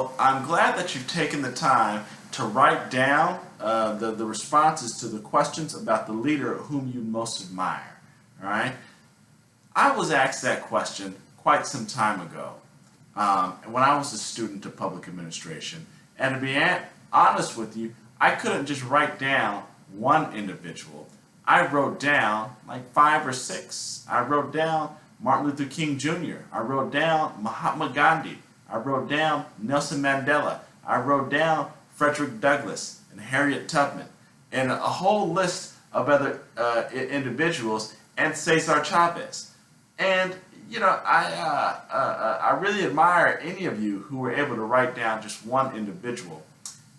Well, I'm glad that you've taken the time to write down the responses to the questions about the leader whom you most admire. All right? I was asked that question quite some time ago when I was a student of public administration. And to be honest with you, I couldn't just write down one individual. I wrote down like 5 or 6. I wrote down Martin Luther King Jr. I wrote down Mahatma Gandhi. I wrote down Nelson Mandela. I wrote down Frederick Douglass and Harriet Tubman and a whole list of other individuals and Cesar Chavez. And I really admire any of you who were able to write down just one individual.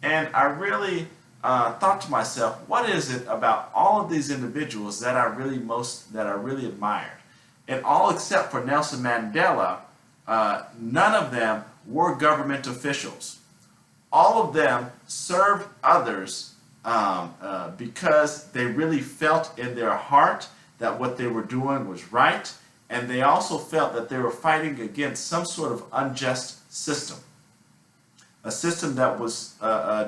And I really thought to myself, what is it about all of these individuals that I really admired? And all except for Nelson Mandela, none of them were government officials. All of them served others because they really felt in their heart that what they were doing was right, and they also felt that they were fighting against some sort of unjust system. A system that was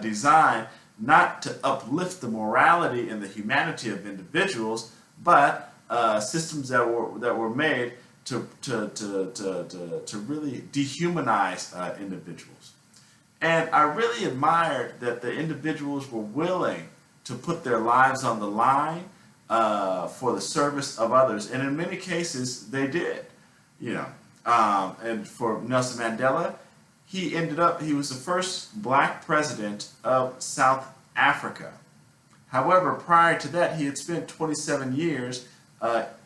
designed not to uplift the morality and the humanity of individuals, but systems that were made to really dehumanize individuals. And I really admired that the individuals were willing to put their lives on the line for the service of others, and in many cases they did. And for Nelson Mandela, he was the first black president of South Africa. However, prior to that, he had spent 27 years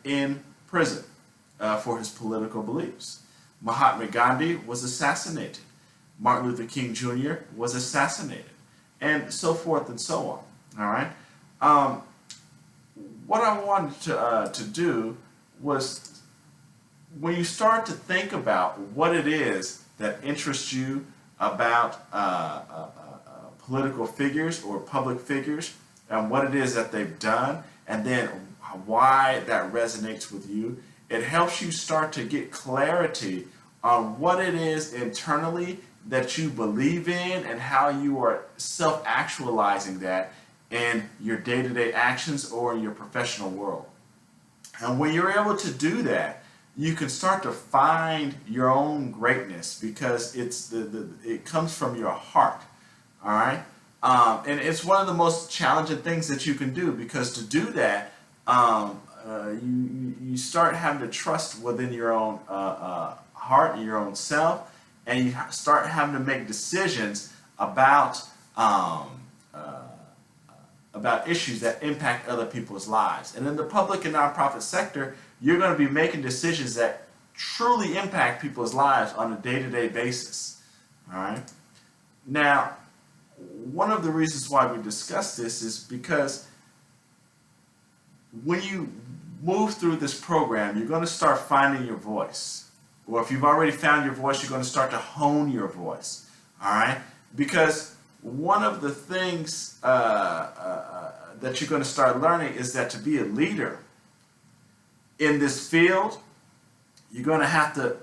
in prison for his political beliefs. Mahatma Gandhi was assassinated. Martin Luther King Jr. was assassinated, and so forth and so on. All right. What I wanted to do was, when you start to think about what it is that interests you about political figures or public figures, and what it is that they've done, and then why that resonates with you, it helps you start to get clarity on what it is internally that you believe in and how you are self-actualizing that in your day-to-day actions or in your professional world. And when you're able to do that, you can start to find your own greatness, because it comes from your heart. All right? And it's one of the most challenging things that you can do, because to do that, you start having to trust within your own heart and your own self, and you start having to make decisions about issues that impact other people's lives. And in the public and nonprofit sector, you're going to be making decisions that truly impact people's lives on a day-to-day basis. All right? Now, one of the reasons why we discuss this is because when you move through this program, you're going to start finding your voice. Or if you've already found your voice, you're going to start to hone your voice. All right? Because one of the things that you're going to start learning is that to be a leader in this field, you're going to have to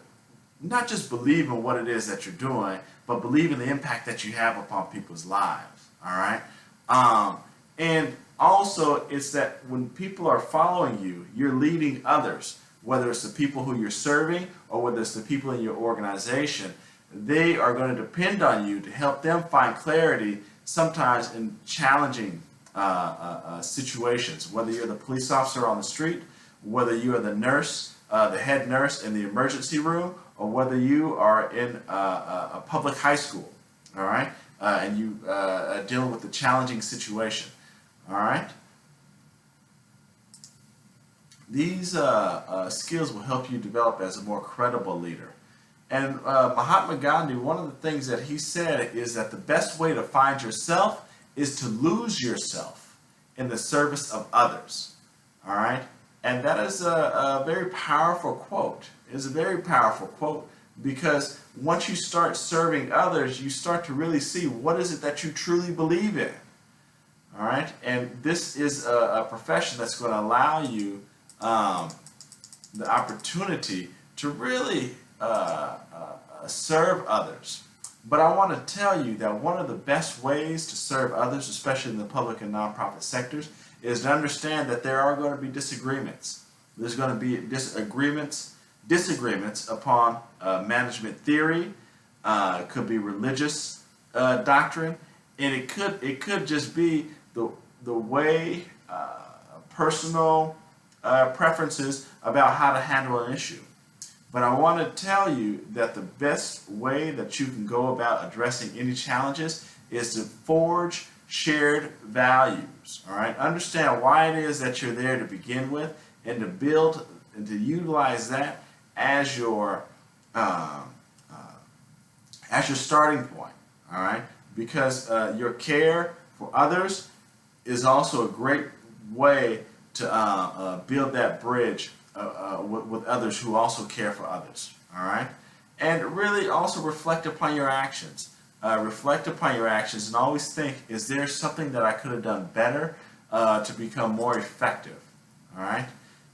not just believe in what it is that you're doing, but believe in the impact that you have upon people's lives. All right? And also, it's that when people are following you, you're leading others, whether it's the people who you're serving or whether it's the people in your organization. They are going to depend on you to help them find clarity, sometimes in challenging situations, whether you're the police officer on the street, whether you are the nurse, the head nurse in the emergency room, or whether you are in a public high school, all right, and you dealing with a challenging situation, all right. These skills will help you develop as a more credible leader. And Mahatma Gandhi, one of the things that he said is that the best way to find yourself is to lose yourself in the service of others. All right? And that is a very powerful quote. It's a very powerful quote, because once you start serving others, you start to really see what is it that you truly believe in. All right? And this is a profession that's going to allow you the opportunity to really serve others. But I want to tell you that one of the best ways to serve others, especially in the public and nonprofit sectors, is to understand that there are going to be disagreements. There's going to be disagreements upon management theory. It could be religious doctrine, and it could just be the way personal preferences about how to handle an issue. But I want to tell you that the best way that you can go about addressing any challenges is to forge shared values. All right, understand why it is that you're there to begin with, and to build and to utilize that as your starting point. All right, because your care for others is also a great way to build that bridge with others who also care for others. All right, and really also reflect upon your actions. Reflect upon your actions and always think: is there something that I could have done better to become more effective? All right.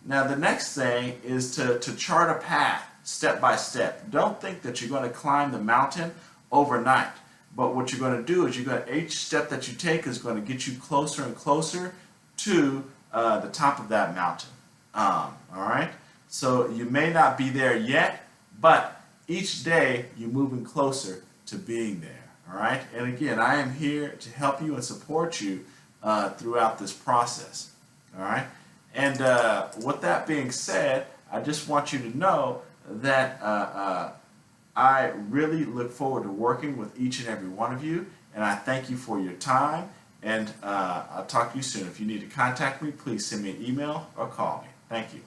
Now the next thing is to chart a path step by step. Don't think that you're going to climb the mountain overnight. But what you're going to do is each step that you take is going to get you closer and closer to the top of that mountain. All right. So you may not be there yet, but each day you're moving closer to being there. All right. And again, I am here to help you and support you throughout this process. All right. And with that being said, I just want you to know that I really look forward to working with each and every one of you, and I thank you for your time, and I'll talk to you soon. If you need to contact me, please send me an email or call me. Thank you.